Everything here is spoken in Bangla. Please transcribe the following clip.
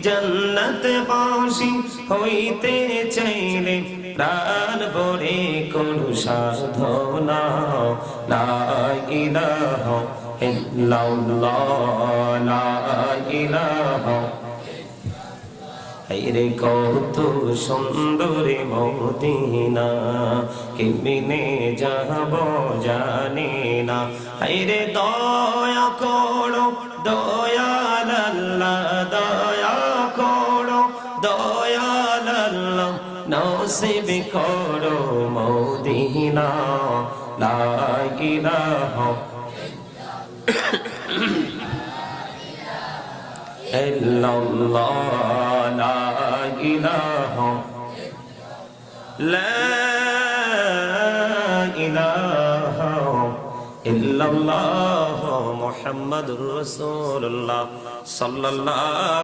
জান্নাতবাসী হইতে চাইলে প্রাণ ভরে করু সাধনা লা ইলাহা ইল্লাল্লাহ লা ইলাহা হায়রে কত সুন্দর মদিনা কেমনে যাব জানি না হায়রে দয়া করো দয়াল আল্লাহ দয়া করো দয়াল আল্লাহ নসিব করো মদিনা লা ইলাহা ইল্লাল্লাহ লা ইলাহা লা ইলাহা ইল্লাল্লাহ মুহাম্মাদুর রাসূলুল্লাহ সাল্লাল্লাহু